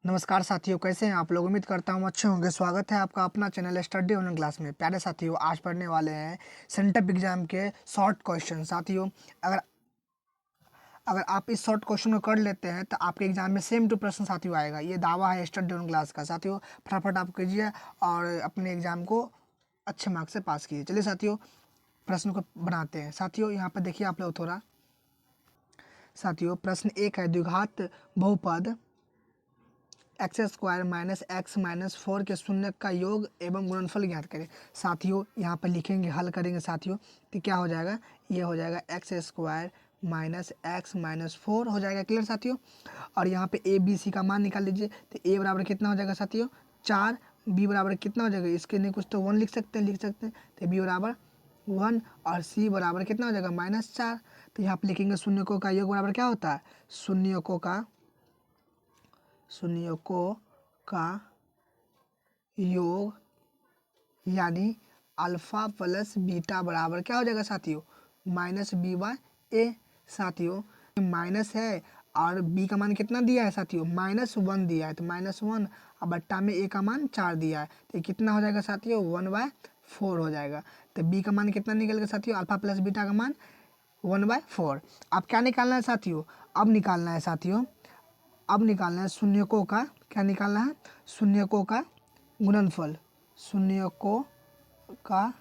नमस्कार साथियों, कैसे हैं आप लोग। उम्मीद करता हूँ अच्छे होंगे। स्वागत है आपका अपना चैनल स्टडी ऑनलाइन क्लास में। प्यारे साथियों, आज पढ़ने वाले हैं सेंटअप एग्जाम के शॉर्ट क्वेश्चन। साथियों, अगर अगर आप इस शॉर्ट क्वेश्चन को कर लेते हैं तो आपके एग्जाम में सेम टू प्रश्न साथियों आएगा। ये दावा है स्टडी ऑन क्लास का। साथियों, फटाफट आप कीजिए और अपने एग्जाम को अच्छे मार्क्स से पास कीजिए। चलिए साथियों, प्रश्न को बनाते हैं। साथियों, यहाँ पर देखिए आप लोग थोड़ा। साथियों, प्रश्न 1 है, द्विघात बहुपद x square minus x minus 4 के शून्य का योग एवं गुणनफल ज्ञात करें। साथियों, यहाँ पर लिखेंगे, हल करेंगे साथियों, तो क्या हो जाएगा, ये हो जाएगा x square minus x minus 4 हो जाएगा। क्लियर साथियों। और यहाँ पे ए बी सी का मान निकाल लीजिए। तो ए बराबर कितना हो जाएगा साथियों, 4। बी बराबर कितना हो जाएगा, इसके नहीं कुछ तो 1 लिख सकते हैं। तो बी बराबर 1 और सी बराबर कितना हो जाएगा, -4। तो यहाँ पर लिखेंगे शून्यकों का योग बराबर क्या होता है, शून्यकों का योग यानी अल्फा प्लस बीटा बराबर क्या हो जाएगा साथियों, -b/a। साथियों, माइनस है और b का मान कितना दिया है साथियों, -1 दिया है। तो -1 और बट्टा में a का मान 4 दिया है। तो ये कितना हो जाएगा साथियों, 1/4 हो जाएगा। तो b का मान कितना निकल गया साथियों, अल्फा प्लस बीटा का मान 1/4। अब क्या निकालना है साथियों, अब निकालना है शून्यकों का, क्या निकालना है, शून्यकों का गुणनफल। शून्यकों का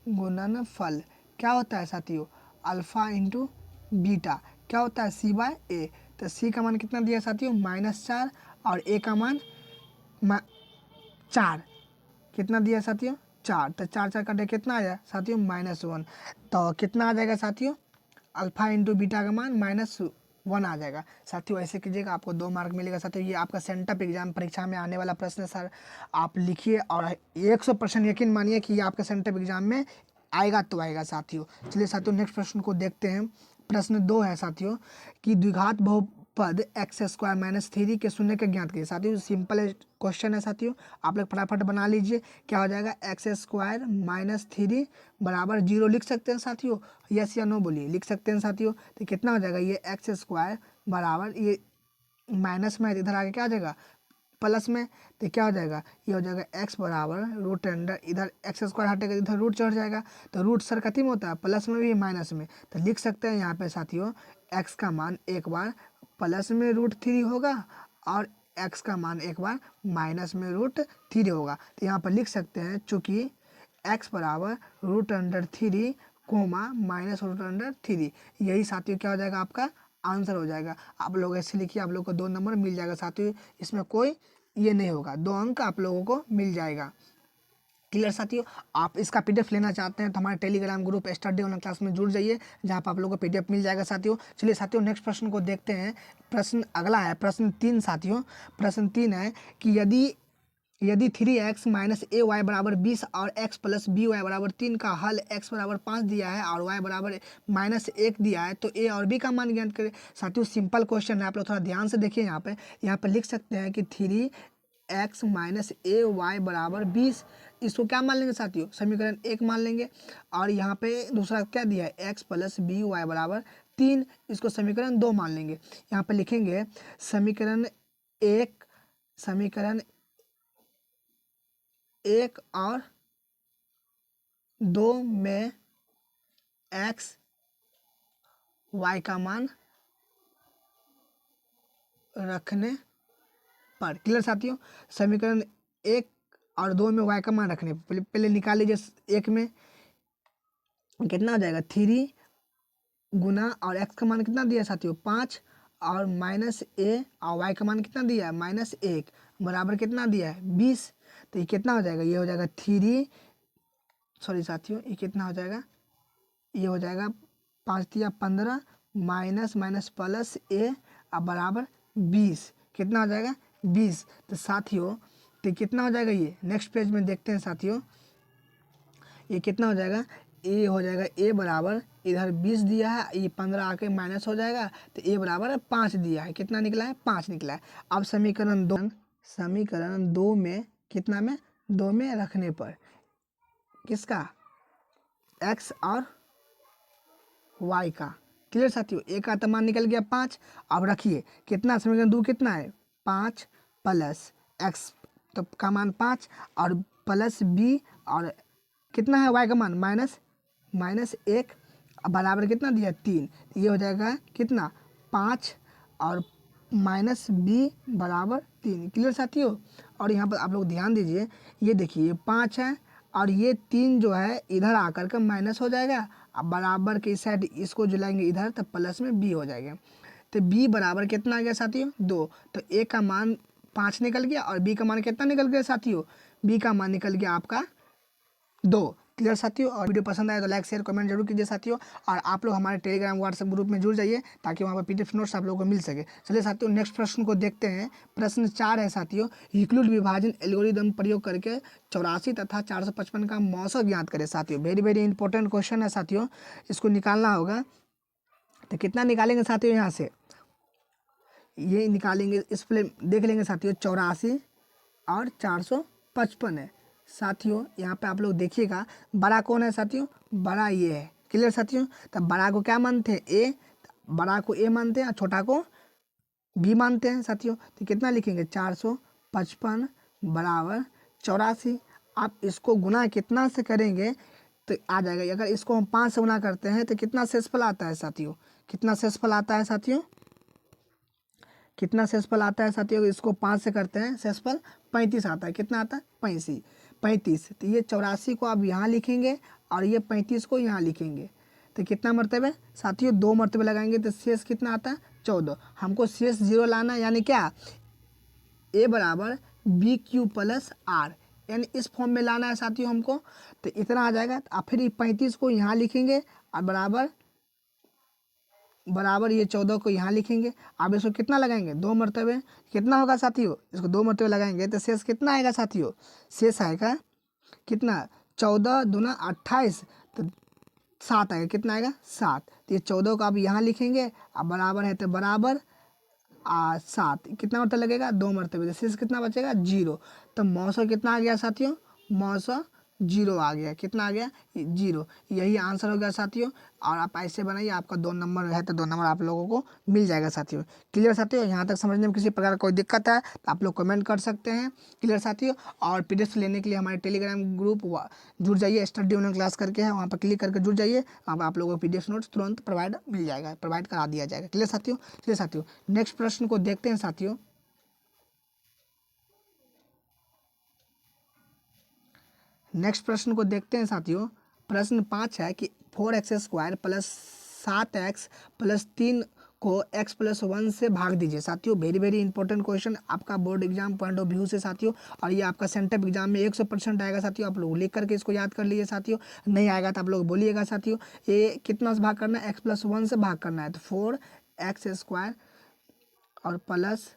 गुणनफल क्या होता है साथियों, अल्फा इंटू बीटा क्या होता है, c/a। तो c का मान कितना दिया है साथियों, -4 और a का मान 4 कितना दिया है साथियों, 4। तो 4 कटे कितना आया साथियों, -1। तो कितना आ जाएगा साथियों, अल्फा इंटू बीटा का मान -1 आ जाएगा। साथियों, ऐसे कीजिएगा, आपको 2 मार्क मिलेगा। साथियों, ये आपका सेंटअप एग्जाम परीक्षा में आने वाला प्रश्न है सर। आप लिखिए और 100% यकीन मानिए कि ये आपके सेंटअप एग्जाम में आएगा तो आएगा साथियों। चलिए साथियों, नेक्स्ट प्रश्न को देखते हैं। प्रश्न 2 है साथियों, कि द्विघात बहुपद एक्स स्क्वायर माइनस 3 के शून्य का ज्ञात कीजिए। साथियों, सिंपल क्वेश्चन है साथियों, आप लोग फटाफट बना लीजिए। क्या हो जाएगा, एक्स स्क्वायर माइनस 3 बराबर 0 लिख सकते हैं साथियों, यस या नो बोलिए, लिख सकते हैं साथियों। तो कितना हो जाएगा, ये एक्स स्क्वायर बराबर, ये माइनस में इधर आगे क्या आ जाएगा, प्लस में। तो क्या हो जाएगा, ये हो जाएगा एक्स बराबर रूट अंडर, इधर एक्स स्क्वायर हटेगा, इधर रूट चढ़ जाएगा। तो रूट सर खत्म होता है, प्लस में भी माइनस में। तो लिख सकते हैं यहाँ पे साथियों, एक्स का मान एक बार प्लस में √3 होगा और एक्स का मान एक बार माइनस में √3 होगा। तो यहाँ पर लिख सकते हैं, चूँकि एक्स बराबर √3 कोमा -√3, यही साथियों क्या हो जाएगा, आपका आंसर हो जाएगा। आप लोग ऐसे लिखिए, आप लोग को 2 नंबर मिल जाएगा साथियों, इसमें कोई ये नहीं होगा, 2 अंक आप लोगों को मिल जाएगा। क्लियर साथियों। आप इसका पीडीएफ लेना चाहते हैं तो हमारे Telegram group study online class में जुड़ जाइए, जहां पर आप लोगों को पीडीएफ मिल जाएगा साथियों। चलिए साथियों, नेक्स्ट प्रश्न को देखते हैं। प्रश्न अगला है, प्रश्न 3 साथियों। प्रश्न 3 है कि यदि 3x माइनस ए वाई बराबर 20 और x प्लस बी वाई बराबर 3 का हल x बराबर 5 दिया है और y बराबर -1 दिया है, तो a और b का मान ज्ञात करें। साथियों, सिंपल क्वेश्चन है, आप लोग थोड़ा ध्यान से देखिए। यहाँ पे लिख सकते हैं कि 3x माइनस ए वाई बराबर 20, इसको क्या मान लेंगे साथियों, समीकरण 1 मान लेंगे। और यहाँ पे दूसरा क्या दिया है, x प्लस बी वाई बराबर 3, इसको समीकरण 2 मान लेंगे। यहाँ पे लिखेंगे समीकरण 1 और 2 में x y का मान रखने पर। क्लियर साथियों। समीकरण 1 और 2 में y का मान रखने पर पहले निकाल लीजिए। 1 में कितना हो जाएगा, 3 गुना, और x का मान कितना दिया साथियों, 5, और -a और y का मान कितना दिया है, -1 बराबर कितना दिया है, 20। तो ये कितना हो जाएगा, ये हो जाएगा 3, सॉरी साथियों, ये कितना हो जाएगा, ये हो जाएगा 5 दिया 15 माइनस माइनस प्लस a अब बराबर 20, कितना हो जाएगा 20। तो साथियों, तो कितना हो जाएगा, ये नेक्स्ट पेज में देखते हैं साथियों, ये कितना हो जाएगा, ए हो जाएगा a बराबर, इधर 20 दिया है, ये 15 आके माइनस हो जाएगा। तो a बराबर 5 दिया है, कितना निकला है, 5 निकला है। अब समीकरण 2 में कितना में, 2 में रखने पर किसका, x और y का, क्लियर साथियों, ए का तो मान निकल गया 5। अब रखिए कितना समीकरण 2 कितना है 5 प्लस एक्स तो का मान 5 और प्लस बी और कितना है वाई का मान माइनस 1 बराबर कितना दिया 3। ये हो जाएगा कितना 5 और माइनस बी बराबर 3। क्लियर साथियों। और यहाँ पर आप लोग ध्यान दीजिए, ये देखिए ये 5 है और ये 3 जो है इधर आकर के माइनस हो जाएगा। अब बराबर के इस साइड इसको जो लाएंगे इधर तो प्लस में बी हो जाएगा। तो बी बराबर कितना आ गया साथियों 2। तो ए का मान 5 निकल गया और बी का मान कितना निकल गया साथियों, बी का मान निकल गया आपका 2। क्लियर साथियों। और वीडियो पसंद आए तो लाइक शेयर कमेंट जरूर कीजिए साथियों। और आप लोग हमारे टेलीग्राम व्हाट्सएप ग्रुप में जुड़ जाइए ताकि वहाँ पर पीडीएफ नोट्स आप लोगों को मिल सके। चलिए साथियों नेक्स्ट प्रश्न को देखते हैं। प्रश्न 4 है साथियों, यूक्लिड विभाजन एल्गोरिदम प्रयोग करके 84 तथा 455 का मौसा ज्ञात करें। साथियों वेरी वेरी इंपॉर्टेंट क्वेश्चन है साथियों, इसको निकालना होगा। तो कितना निकालेंगे साथियों, यहाँ से ये निकालेंगे, इस प्ले देख लेंगे साथियों 84 और 455 है साथियों। यहाँ पे आप लोग देखिएगा बड़ा कौन है साथियों, बड़ा ये है। क्लियर साथियों। तब बड़ा को क्या मानते हैं ए, बड़ा को ए मानते हैं और छोटा को बी मानते हैं साथियों। तो कितना लिखेंगे 455 बराबर 84। आप इसको गुना कितना से करेंगे तो आ जाएगा। अगर इसको हम 5 से गुना करते हैं तो कितना शेषफल आता है साथियों, कितना शेषफल आता है साथियों, कितना शेषफल आता है साथियों। इसको 5 से करते हैं शेषफल 35 आता है। कितना आता है 35। तो ये 84 को आप यहाँ लिखेंगे और ये 35 को यहाँ लिखेंगे। तो कितना मरतबे साथियों 2 मरतबे लगाएंगे तो शेष कितना आता है 14। हमको शेष 0 लाना, यानी क्या ए बराबर बी क्यू प्लस आर, यानी इस फॉर्म में लाना है साथियों हमको। तो इतना आ जाएगा। आप फिर 35 को यहाँ लिखेंगे और बराबर ये 14 को यहाँ लिखेंगे। अब इसको कितना लगाएंगे 2 मरतबे, कितना होगा साथियों, इसको 2 मरतबे लगाएंगे तो शेष कितना आएगा साथियों, शेष आएगा कितना 14 दूना 28 तो 7 आएगा। कितना आएगा 7। तो ये 14 को आप यहाँ लिखेंगे अब बराबर है तो बराबर 7 कितना मरतबा लगेगा 2 मरतबे, तो शेष कितना बचेगा 0। तो मौसा कितना आ गया साथियों, मौसा 0 आ गया। कितना आ गया 0। यही आंसर हो गया साथियों। और आप ऐसे बनाइए, आपका 2 नंबर है तो 2 नंबर आप लोगों को मिल जाएगा साथियों। क्लियर साथियों। यहाँ तक समझने में किसी प्रकार का कोई दिक्कत है तो आप लोग कमेंट कर सकते हैं। क्लियर साथियों। और पीडीएफ लेने के लिए हमारे टेलीग्राम ग्रुप जुड़ जाइए, स्टडी ऑनलाइन क्लास करके है, वहाँ पर क्लिक करके जुड़ जाइए। अब आप लोगों को पीडीएफ नोट्स तुरंत प्रोवाइड करा दिया जाएगा। क्लियर साथियों। चलिए साथियों नेक्स्ट प्रश्न को देखते हैं साथियों। नेक्स्ट प्रश्न को देखते हैं साथियों। प्रश्न 5 है कि 4x² प्लस 7x प्लस 3 को x प्लस 1 से भाग दीजिए। साथियों वेरी वेरी इंपॉर्टेंट क्वेश्चन आपका board exam point of view से साथियों। और ये आपका सेंटअप एग्जाम में 100% आएगा साथियों। आप लोग लिख करके इसको याद कर लीजिए साथियों। नहीं आएगा तो आप लोग बोलिएगा साथियों। ये कितना से भाग करना है, x प्लस 1 से भाग करना है। तो 4x² और प्लस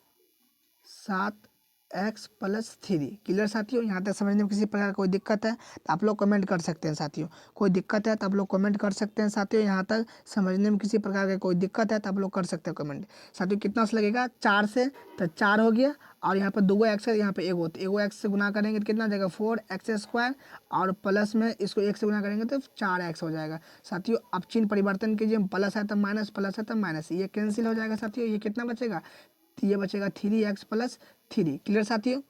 7x प्लस 3। क्लियर साथियों। यहाँ तक समझने में किसी प्रकार कोई दिक्कत है तो आप लोग कमेंट कर सकते हैं साथियों। कोई दिक्कत है तो आप लोग कमेंट कर सकते हैं साथियों। यहाँ तक समझने में किसी प्रकार का कोई दिक्कत है तो आप लोग कर सकते हैं कमेंट साथियों। कितना से लगेगा 4 से, तो 4 हो गया। और यहाँ पर 2 एक्स है, यहाँ पे एगो एक्स से गुना करेंगे तो कितना जाएगा 4x² और प्लस में इसको 1 से गुना करेंगे तो 4x हो जाएगा साथियों। अब चिन्ह परिवर्तन कीजिए, प्लस है तो माइनस, प्लस है तो माइनस, ये कैंसिल हो जाएगा साथियों। ये कितना बचेगा, तो ये बचेगा 3x प्लस 3। क्लियर साथियों।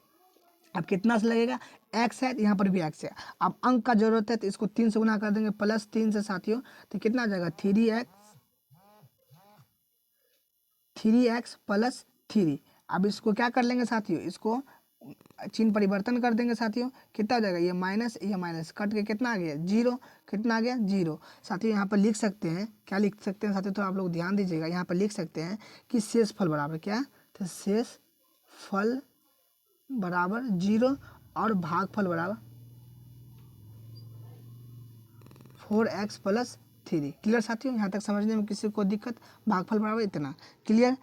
अब कितना से लगेगा, x है तो यहाँ पर भी x है। अब अंक का जरूरत है तो इसको 3 से गुना कर देंगे प्लस 3 से साथियों। तो कितना आ जाएगा 3x प्लस 3। अब इसको क्या कर लेंगे साथियों, इसको चिन्ह परिवर्तन कर देंगे साथियों। कितना हो जाएगा, ये माइनस कट के कितना आ गया 0। कितना आ गया 0 साथियों। यहाँ पर लिख सकते हैं, क्या लिख सकते हैं साथियों, तो आप लोग ध्यान दीजिएगा। यहाँ पर लिख सकते हैं कि शेषफल बराबर क्या, तो शेषफल बराबर 0 और भागफल बराबर 4x प्लस 3। क्लियर साथियों। यहाँ तक समझने में किसी को दिक्कत, भागफल बराबर इतना। क्लियर।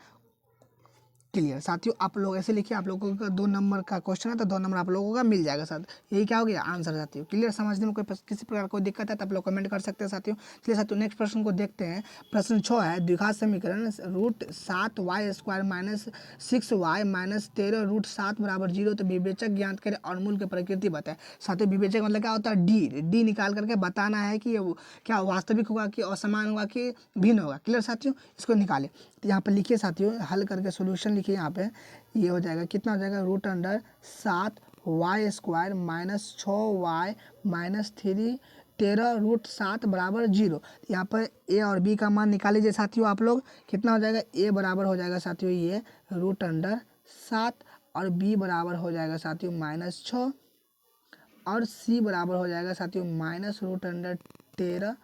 क्लियर साथियों, आप लोग ऐसे लिखिए, आप लोगों का 2 नंबर का क्वेश्चन है तो 2 नंबर आप लोगों का मिल जाएगा साथ। यही क्या हो गया आंसर साथियों। क्लियर, समझने में कोई किसी प्रकार कोई दिक्कत है तो आप लोग कमेंट कर सकते हैं साथियों। चलिए साथियों नेक्स्ट प्रश्न को देखते हैं। प्रश्न 6 है, द्विघात समीकरण √7y² - 6y - 13 √7 = 0 तो विवेचक ज्ञात करें और मूल की प्रकृति बताए। साथियों विवेचक मतलब क्या होता है, डी निकाल करके बताना है कि ये क्या वास्तविक होगा कि असमान होगा कि भिन्न होगा। क्लियर साथियों, इसको निकालें। तो यहाँ पर लिखिए साथियों, हल करके सोल्यूशन लिखिए यहाँ पे। ये हो जाएगा कितना हो जाएगा, √7y² - 6y - 3 13 √7 = 0। यहाँ पर ए और बी का मान निकाल लीजिए साथियों आप लोग। कितना हो जाएगा, ए बराबर हो जाएगा साथियों ये √7 और बी बराबर हो जाएगा साथियों -6 और सी बराबर हो जाएगा साथियों -√13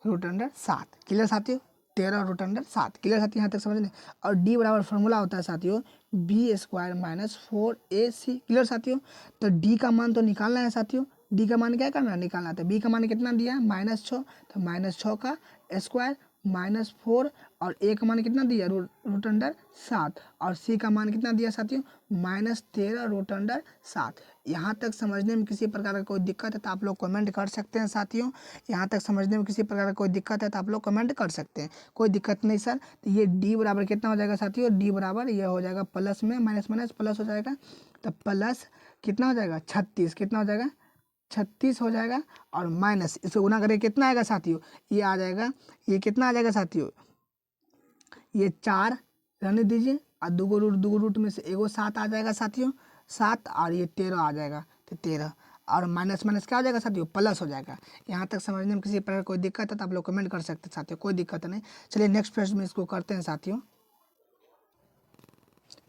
√7। क्लियर साथियों, 13 √7। क्लियर साथियों, यहाँ तक समझ। और डी बराबर फॉर्मूला होता है साथियों बी² - 4ac। क्लियर साथियों, तो डी का मान तो निकालना है साथियों। डी का मान क्या करना है, निकालना है। तो बी का मान कितना दिया है -6, तो -6 का स्क्वायर -4 और ए का मान कितना दिया √7 और सी का मान कितना दिया साथियों -13 √7। यहाँ तक समझने में किसी प्रकार का कोई दिक्कत है तो आप लोग कमेंट कर सकते हैं साथियों। यहाँ तक समझने में किसी प्रकार का कोई दिक्कत है तो आप लोग कमेंट कर सकते हैं, कोई दिक्कत नहीं सर। तो ये डी बराबर कितना हो जाएगा साथियों, डी बराबर ये हो जाएगा प्लस में माइनस माइनस प्लस हो जाएगा। तो प्लस कितना हो जाएगा 36, कितना हो जाएगा 36 हो जाएगा और माइनस इसको गुना करके कितना आएगा साथियों, ये आ जाएगा, ये कितना आ जाएगा साथियों, ये 4 रहने दीजिए और दो रूट में से एगो 7 आ जाएगा साथियों 7 और ये 13 आ जाएगा। तो 13 और माइनस माइनस क्या हो जाएगा साथियों, प्लस हो जाएगा। यहाँ तक समझने में किसी प्रकार कोई दिक्कत है तो आप लोग कमेंट कर सकते हैं साथियों, कोई दिक्कत नहीं। चलिए नेक्स्ट प्रश्न में इसको करते हैं साथियों।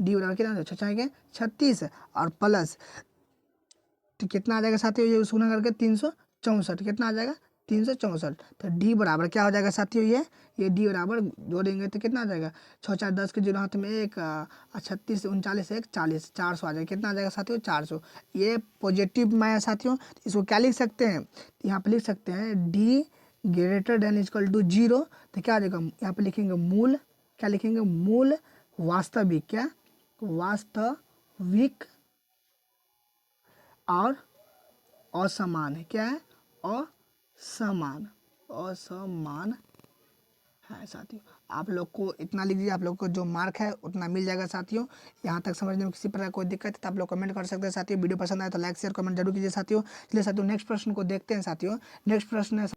डी बराबर कितना 36 और प्लस तो कितना आ जाएगा साथियों, ये गुना करके 364, कितना आ जाएगा 364। तो डी बराबर क्या हो जाएगा साथियों, ये डी बराबर जोड़ेंगे तो कितना आ जाएगा 6 4 10 के जीरो हाथ में 1 36 39 1 40 400 आ जाएगा। कितना आ जाएगा साथियों 400। ये पॉजिटिव में है साथियों, इसको क्या लिख सकते हैं, यहाँ पे लिख सकते हैं डी > 0। तो क्या आ जाएगा, यहाँ पे लिखेंगे मूल, क्या लिखेंगे मूल वास्तविक, क्या वास्तविक और असमान है, क्या है असमान, असमान है साथियों। आप लोग को इतना लिख दीजिए, आप लोग को जो मार्क है उतना मिल जाएगा साथियों। यहाँ तक समझने में किसी प्रकार कोई दिक्कत है तो आप लोग कमेंट कर सकते हैं साथियों। वीडियो पसंद आए तो लाइक शेयर कमेंट जरूर कीजिए साथियों। चलिए साथियों नेक्स्ट प्रश्न को देखते हैं साथियों। नेक्स्ट प्रश्न है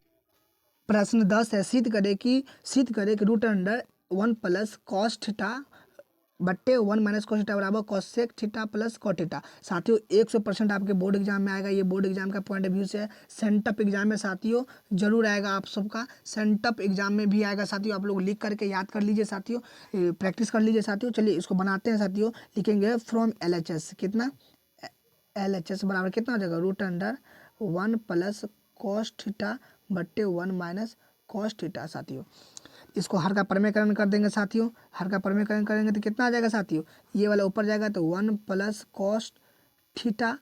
प्रश्न 10 है, सिद्ध करे कि √1 + cos थीटा बट्टे 1 - cos थीटा बराबर cosec थीटा + cot थीटा। साथियों 100% आपके बोर्ड एग्जाम में आएगा, ये बोर्ड एग्जाम का पॉइंट ऑफ व्यू से है। सेंटअप एग्जाम में साथियों जरूर आएगा, आप सबका सेंटअप एग्जाम में भी आएगा साथियों। आप लोग लिख करके याद कर लीजिए साथियों, प्रैक्टिस कर लीजिए साथियों। चलिए इसको बनाते हैं साथियों। लिखेंगे फ्रॉम LHS, कितना LHS बराबर कितना हो जाएगा √1 + cos थीटा बट्टे 1 - cos थीटा साथियों। इसको हर का परमीकरण कर देंगे साथियों। हर का परमीकरण करेंगे तो कितना आ जाएगा साथियों, ये वाला ऊपर जाएगा तो 1 + cos थीटा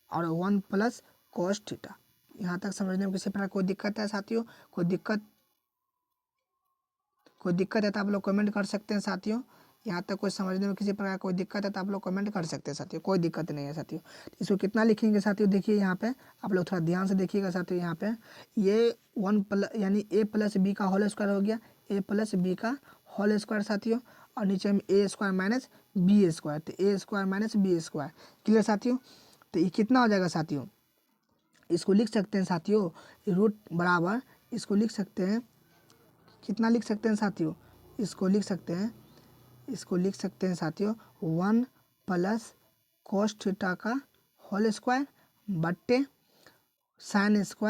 और 1 + cos थीटा। यहाँ तक समझने में किसी प्रकार कोई दिक्कत है साथियों, कोई दिक्कत है तो आप लोग कमेंट कर सकते हैं साथियों। यहाँ तक कोई समझने में किसी प्रकार कोई दिक्कत है तो आप लोग कमेंट कर सकते हैं साथियों, कोई दिक्कत नहीं है साथियों। इसको कितना लिखेंगे साथियों, देखिए यहाँ पे आप लोग थोड़ा ध्यान से देखिएगा साथियों। यहाँ पे ये 1 यानी a + b का होल स्क्वायर हो गया, a + b का होल स्क्वायर साथियों, और नीचे में a² - b², तो a² - b²। क्लियर साथियों, तो ये कितना हो जाएगा साथियों, इसको लिख सकते हैं साथियों रूट बराबर, इसको लिख सकते हैं, कितना लिख सकते हैं साथियों, इसको लिख सकते हैं साथियों 1 + cos थीटा का होल स्क्वायर बट्टे sin²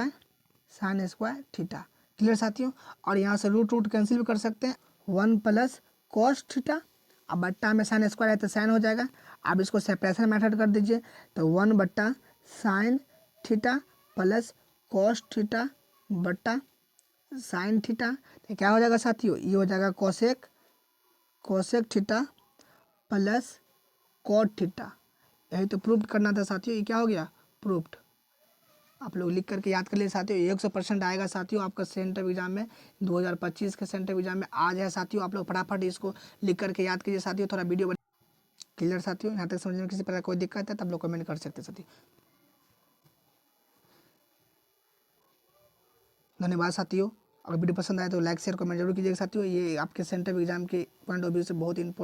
थीटा। क्लियर साथियों, और यहाँ से रूट कैंसिल भी कर सकते हैं। 1 + cos थीटा, अब बट्टा में sin² है तो sin हो जाएगा। अब इसको सेपरेशन मेथड कर दीजिए तो 1/sin थीटा + cos थीटा बट्टा sin थीटा, तो क्या हो जाएगा साथियों, ये हो जाएगा कोसेक थीटा + cot थीटा। यही तो प्रूफ करना था साथियों, ये क्या हो गया प्रूफ्ड। आप लोग लिख करके याद कर लिए साथियों। 100% आएगा साथियों आपका सेंटर एग्जाम में, 2025 के सेंटर एग्जाम में आ जाए साथियों। आप लोग फटाफट इसको लिख करके याद कीजिए साथियों। थोड़ा वीडियो क्लियर साथियों, यहाँ तक समझने में किसी प्रकार कोई दिक्कत है तब लोग कमेंट कर सकते हैं साथियों। धन्यवाद साथियों। अगर वीडियो पसंद आए तो लाइक शेयर कमेंट जरूर कीजिएगा साथियों। ये आपके सेंटर एग्जाम के पॉइंट ऑफ व्यू से बहुत इंपॉर्टेंट